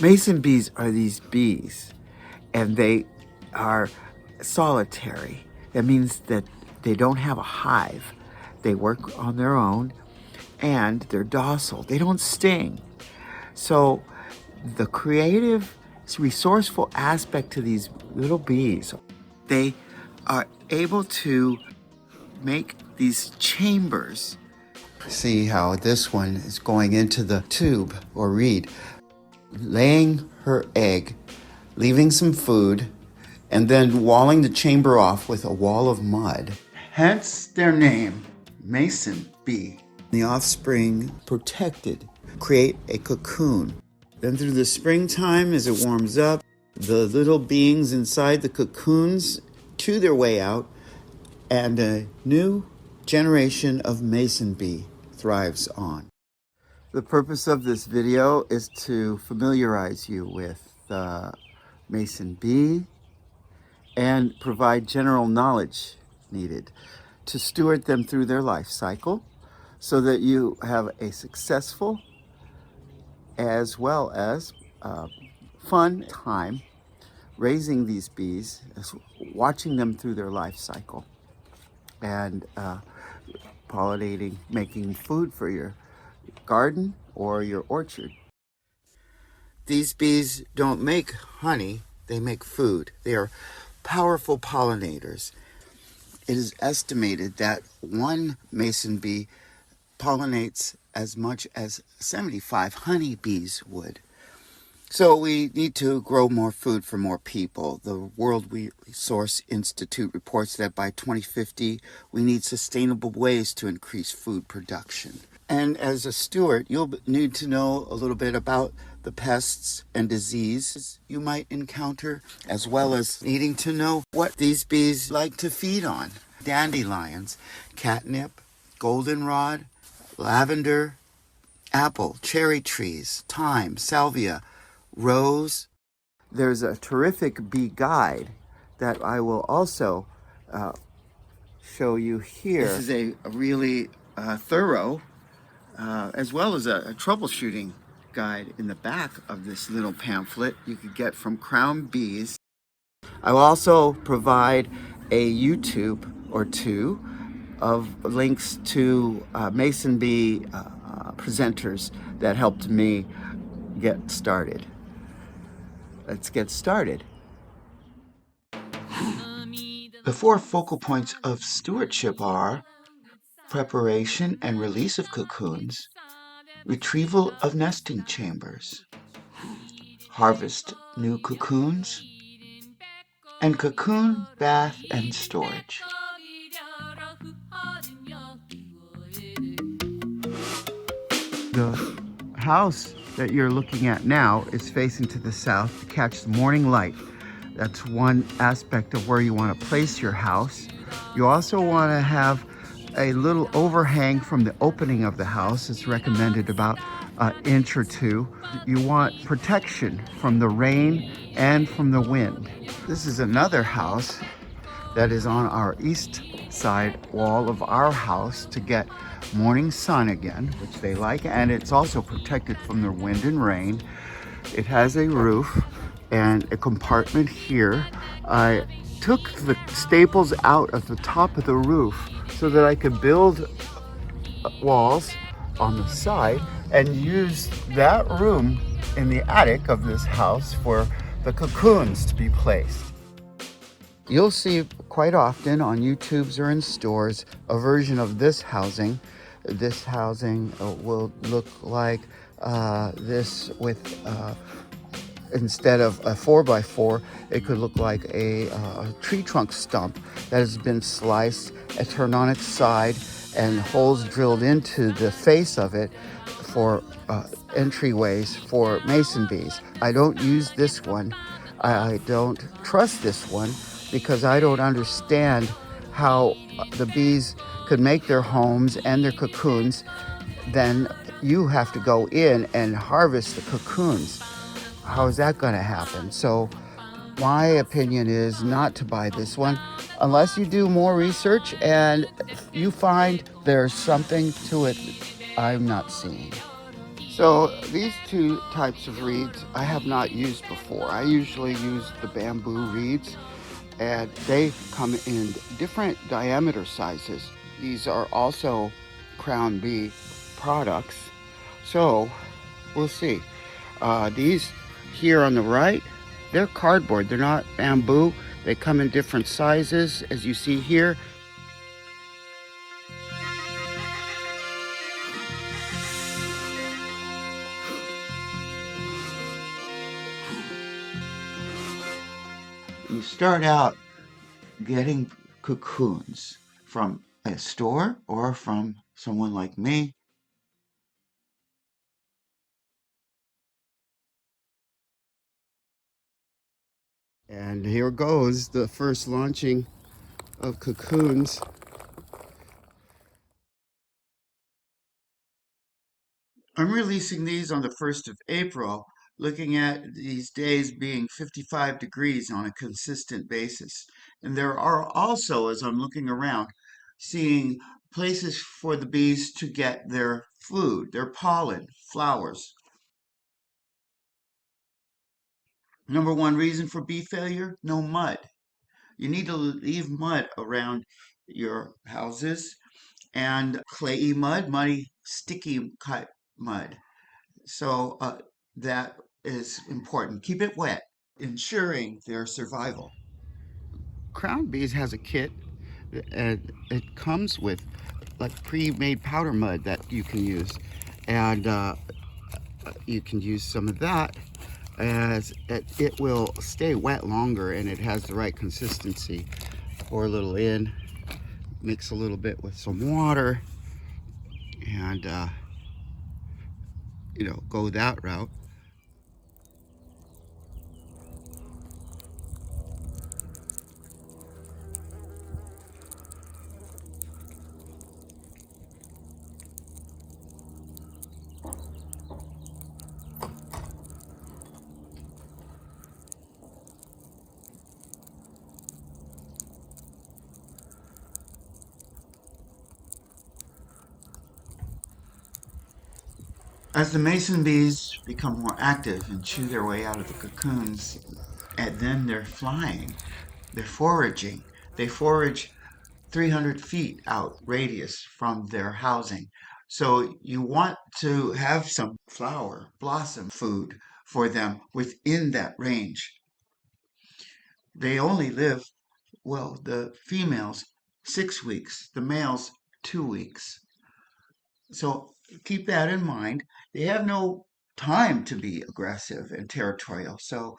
Mason bees are these bees, and they are solitary. That means that they don't have a hive. They work on their own, and they're docile. They don't sting. So the creative, resourceful aspect to these little bees, they are able to make these chambers. See how this one is going into the tube or reed, laying her egg, leaving some food, and then walling the chamber off with a wall of mud. Hence their name, Mason bee. The offspring protected, create a cocoon. Then through the springtime, as it warms up, the little beings inside the cocoons chew their way out, and a new generation of mason bee thrives on. The purpose of this video is to familiarize you with the mason bee and provide general knowledge needed to steward them through their life cycle so that you have a successful as well as fun time raising these bees, watching them through their life cycle, and pollinating, making food for your garden or your orchard. These bees don't make honey, they make food. They are powerful pollinators. It is estimated that one mason bee pollinates as much as 75 honeybees would. So we need to grow more food for more people. The World Resource Institute reports that by 2050, we need sustainable ways to increase food production. And as a steward, you'll need to know a little bit about the pests and diseases you might encounter, as well as needing to know what these bees like to feed on. Dandelions, catnip, goldenrod, lavender, apple, cherry trees, thyme, salvia, rose. There's a terrific bee guide that I will also show you here. This is a really thorough, as well as a troubleshooting guide in the back of this little pamphlet you could get from Crown Bees. I will also provide a YouTube or two of links to mason bee presenters that helped me get started. Let's get started. The 4 focal points of stewardship are preparation and release of cocoons, retrieval of nesting chambers, harvest new cocoons, and cocoon, bath, and storage. The house that you're looking at now is facing to the south to catch the morning light. That's one aspect of where you want to place your house. You also want to have a little overhang from the opening of the house. It's recommended about an inch or 2. You want protection from the rain and from the wind. This is another house that is on our east side wall of our house to get morning sun again, which they like, and it's also protected from the wind and rain. It has a roof and a compartment here. I took the staples out of the top of the roof so that I could build walls on the side and use that room in the attic of this house for the cocoons to be placed. You'll see quite often on YouTubes or in stores a version of this housing. This housing will look like this with, instead of a 4x4, it could look like a tree trunk stump that has been sliced and turned on its side and holes drilled into the face of it for entryways for mason bees. I don't use this one. I don't trust this one because I don't understand how the bees could make their homes and their cocoons. Then you have to go in and harvest the cocoons. How is that going to happen? So my opinion is not to buy this one unless you do more research and you find there's something to it I'm not seeing. So these two types of reeds I have not used before. I usually use the bamboo reeds, and they come in different diameter sizes. These are also Crown Bee products. So we'll see. These here on the right, they're cardboard. They're not bamboo. They come in different sizes, as you see here. You start out getting cocoons from a store or from someone like me. And here goes the first launching of cocoons. I'm releasing these on the 1st of April, looking at these days being 55 degrees on a consistent basis. And there are also, as I'm looking around, seeing places for the bees to get their food, their pollen, flowers. Number one reason for bee failure? No mud. You need to leave mud around your houses, and clayey mud, muddy, sticky cut mud. So that is important. Keep it wet, ensuring their survival. Crown Bees has a kit, and it comes with like pre-made powder mud that you can use, and you can use some of that as it will stay wet longer, and it has the right consistency. Pour a little in, mix a little bit with some water, and go that route. As the mason bees become more active and chew their way out of the cocoons, and then they're flying, they're foraging. They forage 300 feet out radius from their housing. So you want to have some flower, blossom food for them within that range. They only live, well, the females 6 weeks, the males 2 weeks. So keep that in mind. They have no time to be aggressive and territorial, so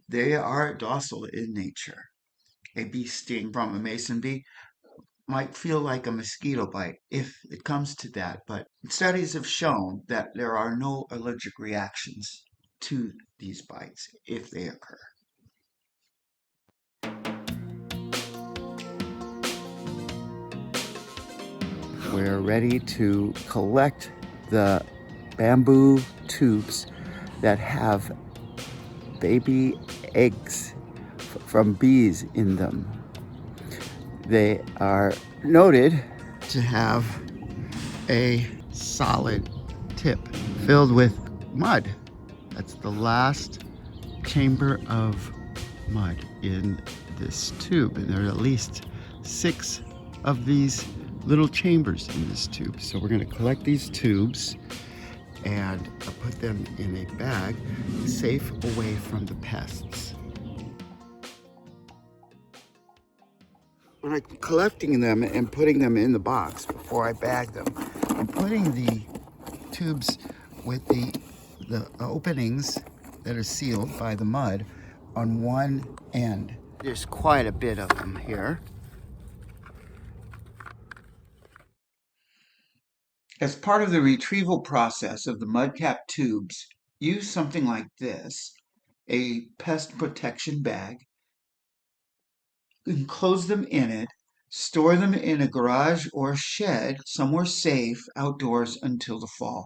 they are docile in nature. A bee sting from a mason bee might feel like a mosquito bite if it comes to that, but studies have shown that there are no allergic reactions to these bites if they occur. We're ready to collect the bamboo tubes that have baby eggs from bees in them. They are noted to have a solid tip filled with mud. That's the last chamber of mud in this tube, and there are at least 6 of these little chambers in this tube. So we're going to collect these tubes and put them in a bag safe away from the pests. When I'm collecting them and putting them in the box before I bag them, I'm putting the tubes with the openings that are sealed by the mud on one end. There's quite a bit of them here. As part of the retrieval process of the mudcap tubes, use something like this, a pest protection bag. Enclose them in it, store them in a garage or shed somewhere safe outdoors until the fall.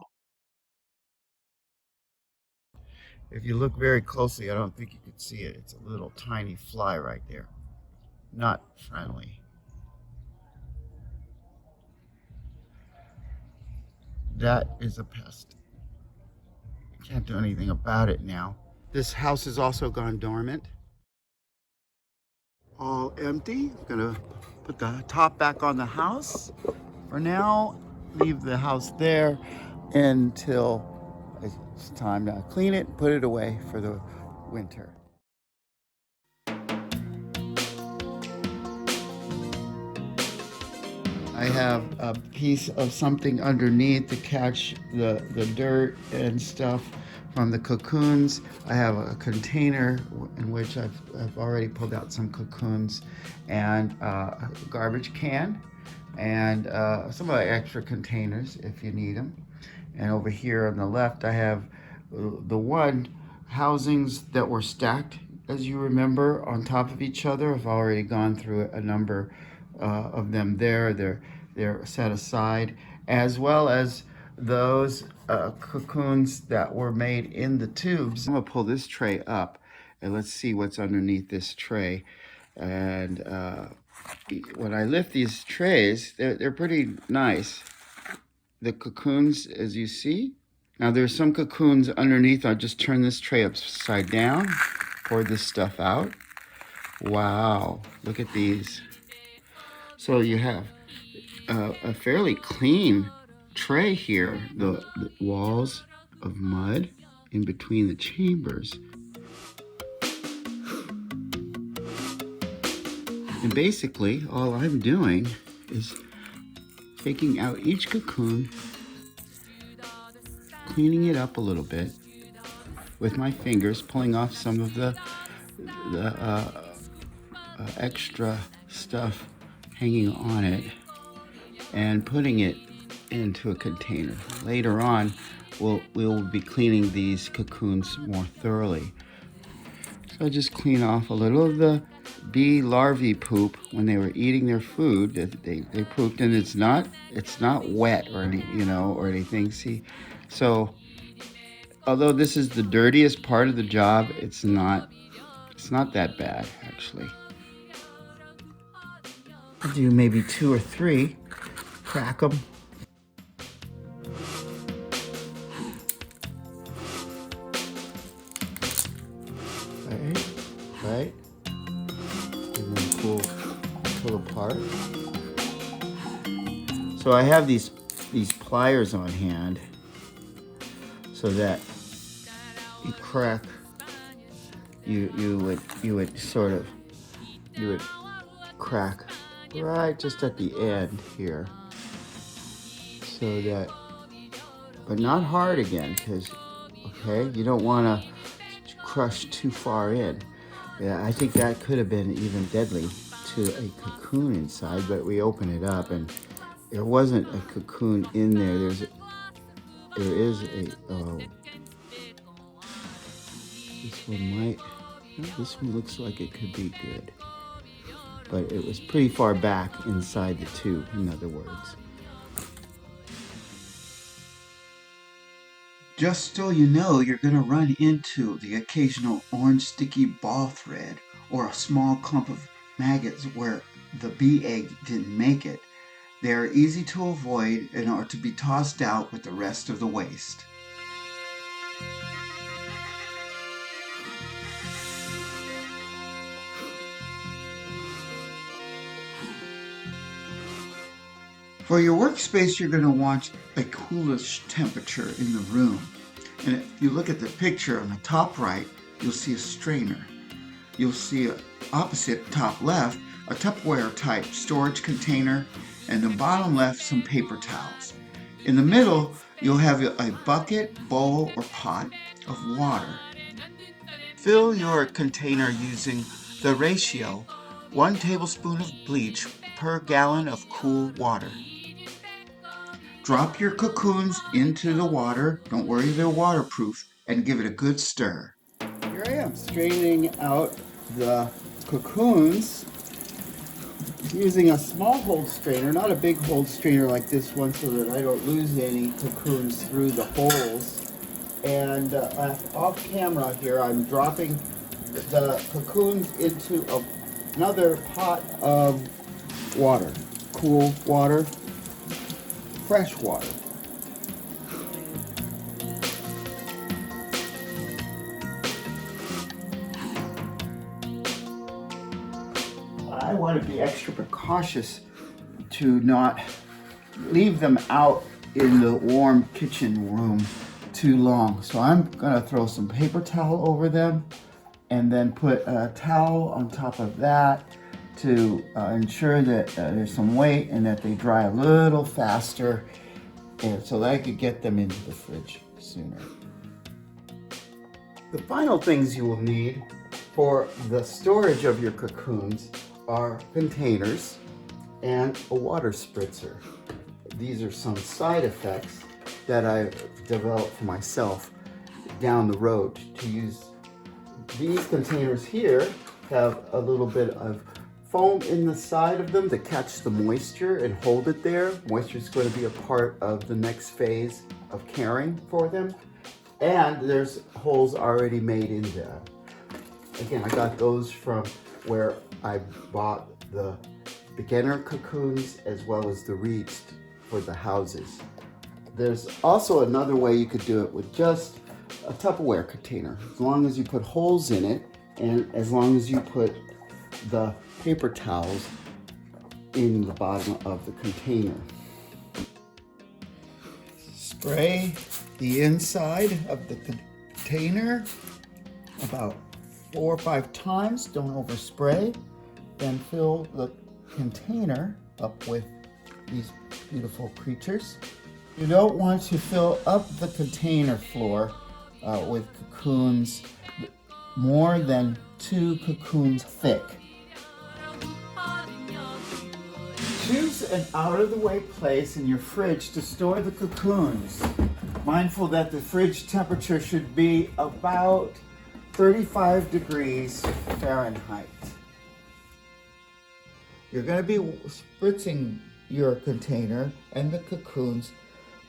If you look very closely, I don't think you can see it. It's a little tiny fly right there. Not friendly. That is a pest. Can't do anything about it now. This house has also gone dormant. All empty. I'm gonna put the top back on the house. For now, leave the house there until it's time to clean it, put it away for the winter. I have a piece of something underneath to catch the dirt and stuff from the cocoons. I have a container in which I've already pulled out some cocoons, and a garbage can, and some of the extra containers if you need them. And over here on the left, I have the one housings that were stacked, as you remember, on top of each other. I've already gone through a number of them there. They're set aside, as well as those cocoons that were made in the tubes. I'm gonna pull this tray up and let's see what's underneath this tray. And when I lift these trays, they're pretty nice. The cocoons, as you see. Now there's some cocoons underneath. I'll just turn this tray upside down, pour this stuff out. Wow, look at these. So you have a fairly clean tray here. The walls of mud in between the chambers. And basically, all I'm doing is taking out each cocoon, cleaning it up a little bit with my fingers, pulling off some of the extra stuff hanging on it, and putting it into a container. Later on, we'll be cleaning these cocoons more thoroughly. So I just clean off a little of the bee larvae poop when they were eating their food that they pooped, and it's not wet or any, or anything. See, so although this is the dirtiest part of the job, it's not that bad actually. I'll do maybe 2 or 3, crack them. Right, and then pull apart. So I have these pliers on hand so that you crack. You would crack right just at the end here, so that, but not hard again, because you don't want to crush too far in. Yeah, I think that could have been even deadly to a cocoon inside, but we open it up and there wasn't a cocoon in there. There is a, oh, this one might, this one looks like it could be good, but it was pretty far back inside the tube, in other words. Just so you know, you're going to run into the occasional orange sticky ball thread or a small clump of maggots where the bee egg didn't make it. They are easy to avoid and are to be tossed out with the rest of the waste. For your workspace, you're going to want a coolish temperature in the room. And if you look at the picture on the top right, you'll see a strainer. You'll see opposite top left a Tupperware type storage container, and the bottom left some paper towels. In the middle, you'll have a bucket, bowl, or pot of water. Fill your container using the ratio 1 tablespoon of bleach per gallon of cool water. Drop your cocoons into the water, don't worry they're waterproof, and give it a good stir. Here I am straining out the cocoons using a small hold strainer, not a big hold strainer like this one, so that I don't lose any cocoons through the holes. And off camera here, I'm dropping the cocoons into another pot of water, cool water, fresh water. want to be extra precautious to not leave them out in the warm kitchen room too long. So I'm gonna throw some paper towel over them and then put a towel on top of that to ensure that there's some weight and that they dry a little faster, and so that I could get them into the fridge sooner. The final things you will need for the storage of your cocoons are containers and a water spritzer. These are some side effects that I've developed for myself down the road to use. These containers here have a little bit of foam in the side of them to catch the moisture and hold it there. Moisture is going to be a part of the next phase of caring for them. And there's holes already made in there. Again, I got those from where I bought the beginner cocoons as well as the reeds for the houses. There's also another way you could do it with just a Tupperware container, as long as you put holes in it and as long as you put the paper towels in the bottom of the container. Spray the inside of the container about 4 or 5 times. Don't overspray. Then fill the container up with these beautiful creatures. You don't want to fill up the container floor with cocoons more than 2 cocoons thick. Choose an out-of-the-way place in your fridge to store the cocoons. Mindful that the fridge temperature should be about 35 degrees Fahrenheit. You're going to be spritzing your container and the cocoons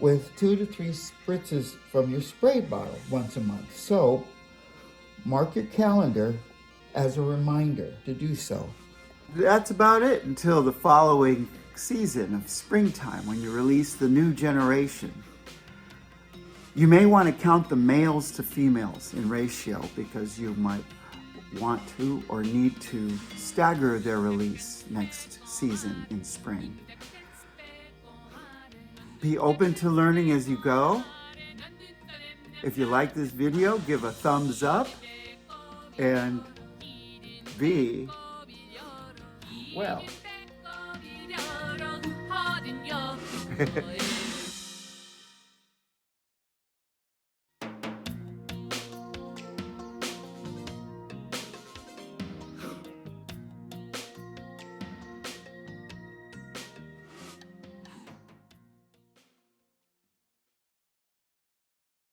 with 2 to 3 spritzes from your spray bottle once a month. So mark your calendar as a reminder to do so. That's about it until the following season of springtime when you release the new generation. You may want to count the males to females in ratio because you might want to or need to stagger their release next season in spring. Be open to learning as you go. If you like this video, give a thumbs up and be well.